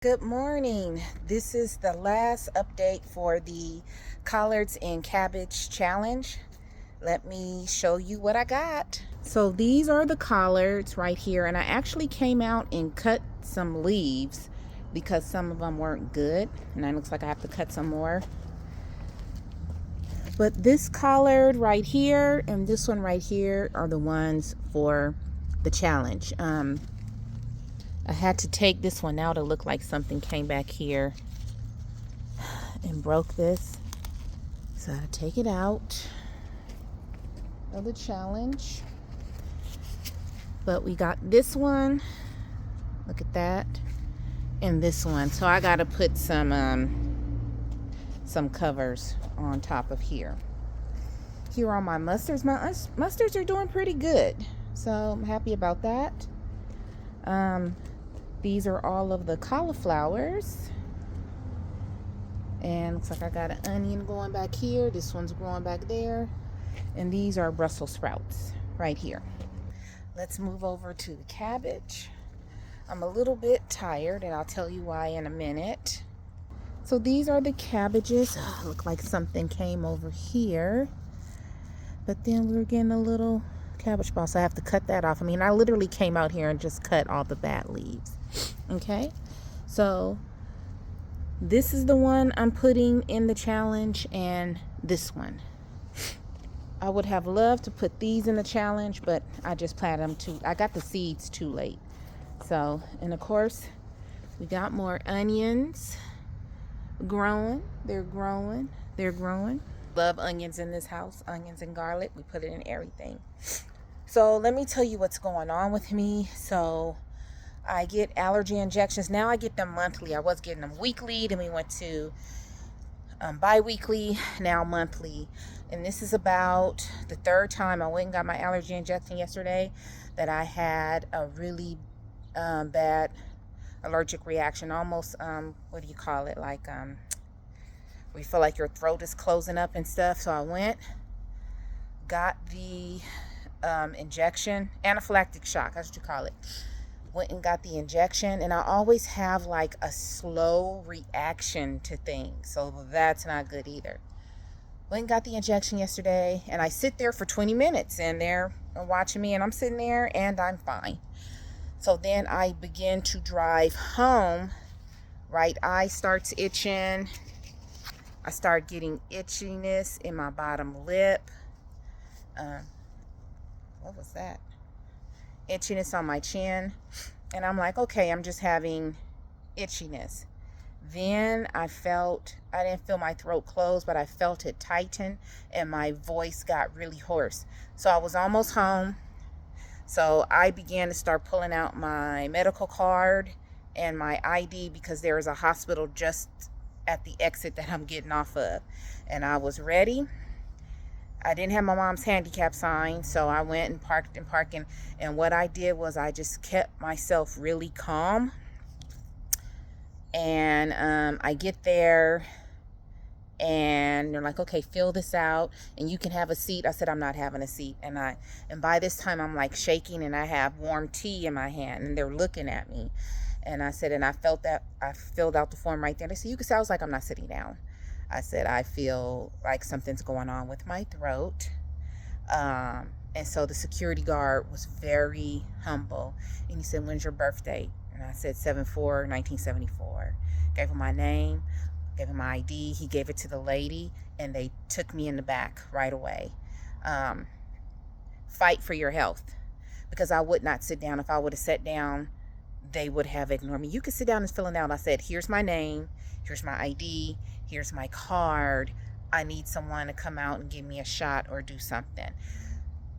Good morning. This is the last update for the collards and cabbage challenge. Let me show you what I got. So these are the collards right here, and I actually came out and cut some leaves because some of them weren't good, and it looks like I have to cut some more. But this collard right here and this one right here are the ones for the challenge. I had to take this one out. It looked like something came back here and broke this. So I had to take it out of the challenge. But we got this one. Look at that. And this one. So I got to put some covers on top of here. Here are my mustards. My mustards are doing pretty good. So I'm happy about that. These are all of the cauliflowers. And looks like I got an onion going back here. This one's growing back there. And these are Brussels sprouts right here. Let's move over to the cabbage. I'm a little bit tired, and I'll tell you why in a minute. So these are the cabbages. Look like something came over here. But then we're getting a little cabbage ball, so I have to cut that off. I mean, I literally came out here and just cut all the bad leaves. Okay, so this is the one I'm putting in the challenge, and this one. I would have loved to put these in the challenge, but I just planted them I got the seeds too late. So, and of course, we got more onions growing. They're growing. They're growing. Love onions in this house, onions and garlic. We put it in everything. So let me tell you what's going on with me. So I get allergy injections. Now I get them monthly. I was getting them weekly. Then we went to bi-weekly, now monthly. And this is about the third time I went and got my allergy injection yesterday that I had a really bad allergic reaction. Almost, what do you call it? Like, where you feel like your throat is closing up and stuff. So I went, got the injection, anaphylactic shock, that's what you call it. Went and got the injection, and I always have like a slow reaction to things, so that's not good either. Went and got the injection yesterday, and I sit there for 20 minutes, and they're watching me, and I'm sitting there, and I'm fine. So then I begin to drive home. Right eye starts itching. I start getting itchiness in my bottom lip. What was that? Itchiness on my chin. And I'm like, okay, I'm just having itchiness. Then I didn't feel my throat close, but I felt it tighten, and my voice got really hoarse. So I was almost home. So I began to start pulling out my medical card and my ID because there is a hospital just at the exit that I'm getting off of. And I was ready. I didn't have my mom's handicap sign, so I went and parked in parking. And what I did was I just kept myself really calm. And I get there, and they're like, okay, fill this out, and you can have a seat. I said, I'm not having a seat. And by this time, I'm like shaking, and I have warm tea in my hand, and they're looking at me. And I said, and I filled out the form right there. They said, you can say, I was like, I'm not sitting down. I said, I feel like something's going on with my throat. And so the security guard was very humble. And he said, when's your birthday? And I said, 7/4/1974. Gave him my name, gave him my ID. He gave it to the lady, and they took me in the back right away. Fight for your health. Because I would not sit down. If I would have sat down, they would have ignored me. You can sit down and fill it out. I said, here's my name, here's my ID, here's my card. I need someone to come out and give me a shot or do something.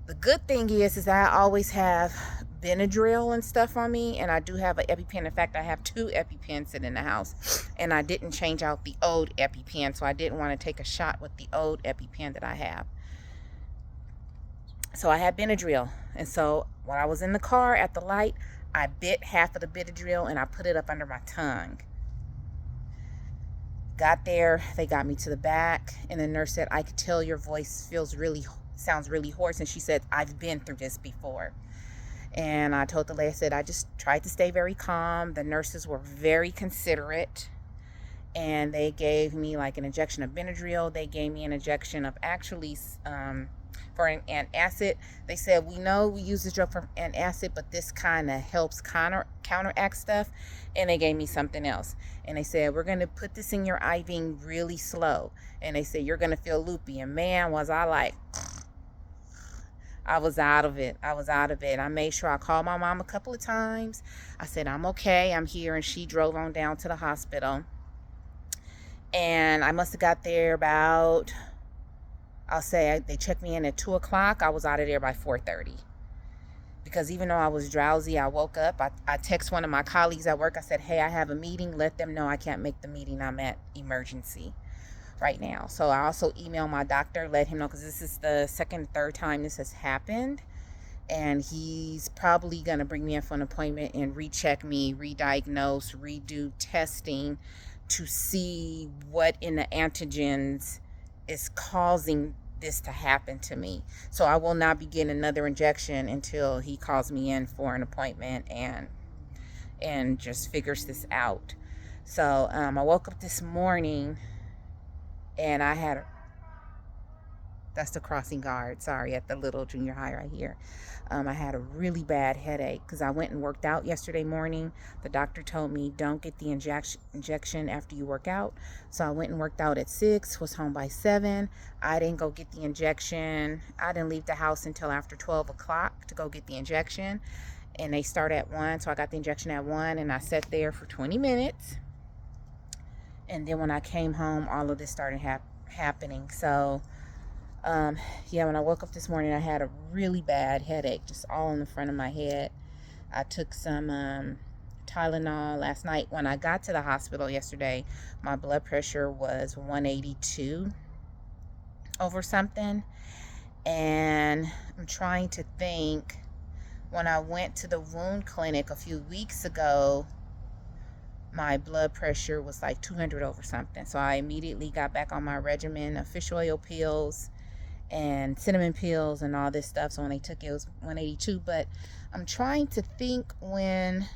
The good thing is I always have Benadryl and stuff on me, and I do have an EpiPen. In fact, I have 2 EpiPens sitting in the house, and I didn't change out the old EpiPen, so I didn't want to take a shot with the old EpiPen that I have. So I had Benadryl, and so when I was in the car at the light, I bit half of the Benadryl and I put it up under my tongue. Got there, they got me to the back, and the nurse said, I could tell your voice sounds really hoarse. And she said, I've been through this before. And I told the lady, I said, I just tried to stay very calm. The nurses were very considerate. And they gave me like an injection of Benadryl. They gave me an injection of actually for an antacid. They said, we know we use this drug for antacid, but this kind of helps counteract stuff. And they gave me something else. And they said, we're going to put this in your IV really slow. And they said, you're going to feel loopy. And man, was I like, I was out of it. I made sure I called my mom a couple of times. I said, I'm okay, I'm here. And she drove on down to the hospital. And I must have got there about, I'll say they checked me in at 2 o'clock. I was out of there by 4:30. Because even though I was drowsy, I woke up. I text one of my colleagues at work. I said, hey, I have a meeting. Let them know I can't make the meeting. I'm at emergency right now. So I also emailed my doctor, let him know, because this is the third time this has happened. And he's probably going to bring me in for an appointment and recheck me, re-diagnose, redo testing to see what in the antigens is causing this to happen to me. So I will not be getting another injection until he calls me in for an appointment and just figures this out. So I woke up this morning and I had that's the crossing guard, sorry, at the little junior high right here. I had a really bad headache because I went and worked out yesterday morning. The doctor told me don't get the injection after you work out. So I went and worked out at 6, was home by 7. I didn't go get the injection. I didn't leave the house until after 12 o'clock to go get the injection. And they start at 1, so I got the injection at 1, and I sat there for 20 minutes. And then when I came home, all of this started happening. So yeah, when I woke up this morning, I had a really bad headache, just all in the front of my head. I took some Tylenol last night. When I got to the hospital yesterday, my blood pressure was 182 over something. And I'm trying to think, when I went to the wound clinic a few weeks ago, my blood pressure was like 200 over something. So I immediately got back on my regimen of fish oil pills and cinnamon pills and all this stuff. So when they took it, it was 182. But I'm trying to think, when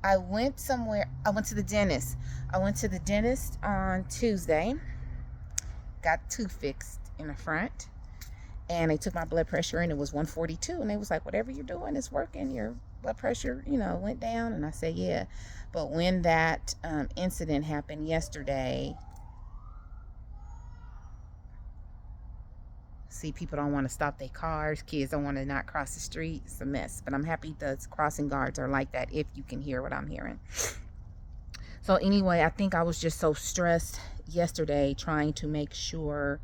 I went somewhere, I went to the dentist. I went to the dentist on Tuesday, got tooth fixed in the front, and they took my blood pressure and it was 142. And they was like, whatever you're doing is working. Your blood pressure, went down. And I said, yeah. But when that incident happened yesterday, see, people don't want to stop their cars. Kids don't want to not cross the street. It's a mess. But I'm happy the crossing guards are like that, if you can hear what I'm hearing. So anyway, I think I was just so stressed yesterday trying to make sure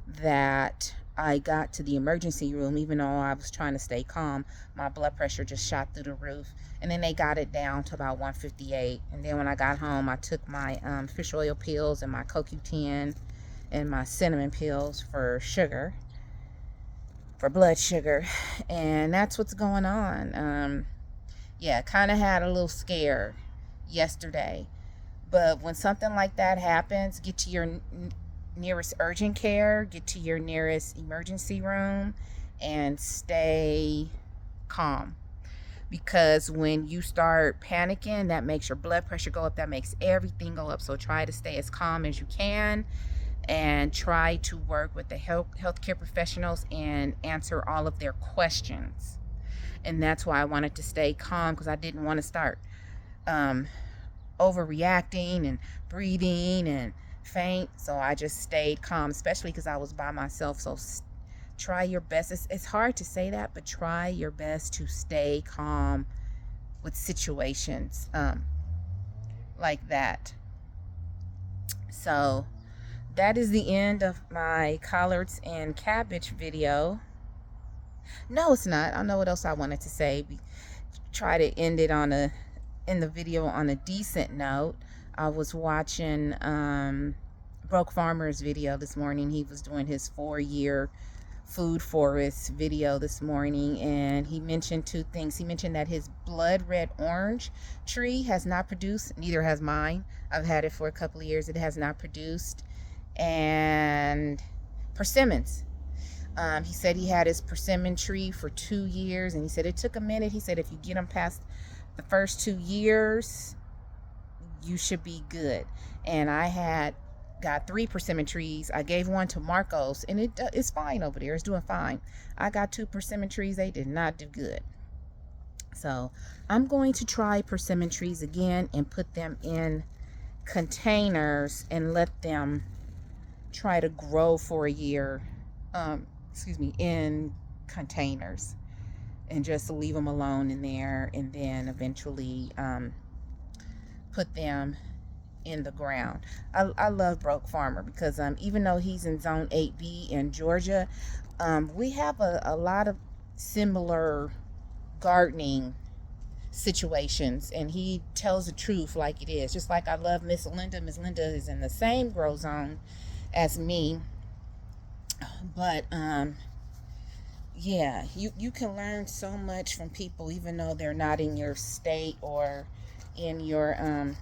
that I got to the emergency room. Even though I was trying to stay calm, my blood pressure just shot through the roof. And then they got it down to about 158. And then when I got home, I took my fish oil pills and my CoQ10 and my cinnamon pills for sugar, for blood sugar. And that's what's going on. Yeah, kind of had a little scare yesterday. But when something like that happens, get to your nearest urgent care, get to your nearest emergency room, and stay calm. Because when you start panicking, that makes your blood pressure go up, that makes everything go up. So try to stay as calm as you can, and try to work with the healthcare professionals and answer all of their questions. And that's why I wanted to stay calm, because I didn't want to start overreacting and breathing and faint. So I just stayed calm, especially because I was by myself. So try your best. It's hard to say that, but try your best to stay calm with situations like that. So that is the end of my collards and cabbage video. No, it's not. I know what else I wanted to say. We try to end it in the video on a decent note. I was watching Broke Farmer's video this morning. He was doing his 4-year food forest video this morning, and he mentioned 2 things. He mentioned that his blood red orange tree has not produced, neither has mine. I've had it for a couple of years. It has not produced. And persimmons. He said he had his persimmon tree for 2 years, and he said it took a minute. He said if you get them past the first 2 years, you should be good. And I had got 3 persimmon trees. I gave one to Marcos, and it's fine over there. It's doing fine. I got 2 persimmon trees. They did not do good. So I'm going to try persimmon trees again and put them in containers and let them try to grow for a year. In containers, and just leave them alone in there, and then eventually put them in the ground. I love Broke Farmer because even though he's in Zone 8B in Georgia, we have a lot of similar gardening situations, and he tells the truth like it is. Just like I love Miss Linda. Miss Linda is in the same grow zone as me. But yeah, you can learn so much from people even though they're not in your state or in your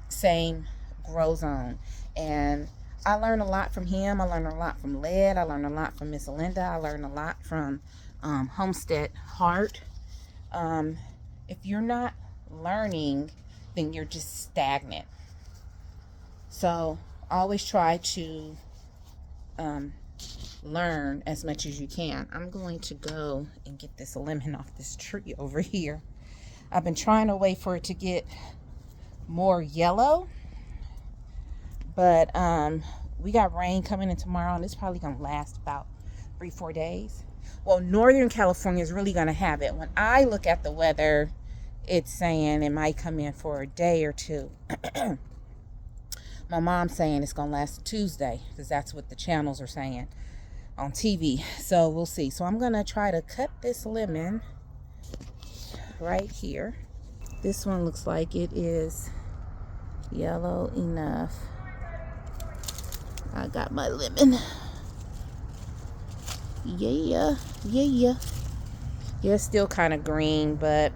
same grow zone. And I learned a lot from him. I learned a lot from Led. I learned a lot from Miss Linda. I learned a lot from Homestead Heart. If you're not learning, then you're just stagnant. So always try to learn as much as you can. I'm going to go and get this lemon off this tree over here. I've been trying to wait for it to get more yellow, but we got rain coming in tomorrow, and it's probably gonna last about 3-4 days. Well, Northern California is really gonna have it. When I look at the weather, it's saying it might come in for a day or two. My mom's saying it's gonna last Tuesday because that's what the channels are saying on TV. So we'll see. So I'm gonna try to cut this lemon right here. This one looks like it is yellow enough. I got my lemon. Yeah. It's still kind of green, but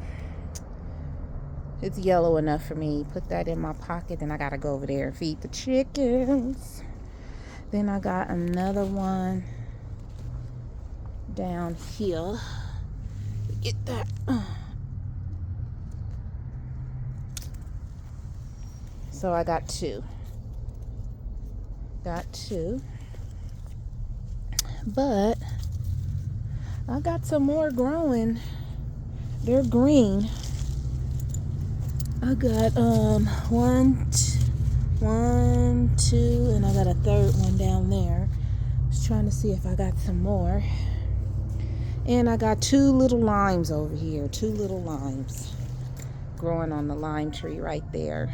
it's yellow enough for me. Put that in my pocket. Then I gotta go over there and feed the chickens. Then I got another one down here. Get that. So I got two. But I got some more growing. They're green. I got one, two, and I got a third one down there. I was trying to see if I got some more. And I got 2 little limes over here. 2 little limes growing on the lime tree right there.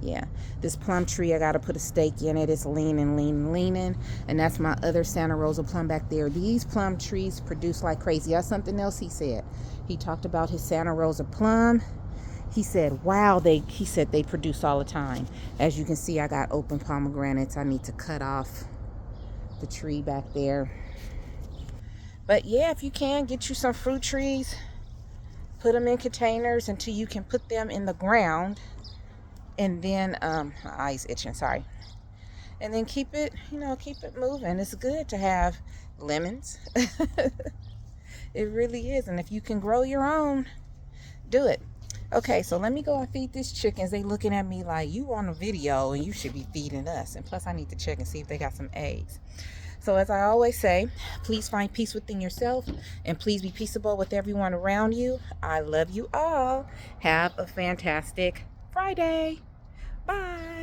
Yeah, this plum tree, I got to put a stake in it. It's leaning. And that's my other Santa Rosa plum back there. These plum trees produce like crazy. That's something else he said. He talked about his Santa Rosa plum. He said, wow, he said they produce all the time. As you can see, I got open pomegranates. I need to cut off the tree back there. But yeah, if you can, get you some fruit trees. Put them in containers until you can put them in the ground. And then, my eye's itching, sorry. And then keep it moving. It's good to have lemons. It really is. And if you can grow your own, do it. Okay, so let me go and feed these chickens. They looking at me like, you on a video and you should be feeding us. And plus I need to check and see if they got some eggs. So as I always say, please find peace within yourself and please be peaceable with everyone around you. I love you all. Have a fantastic Friday. Bye.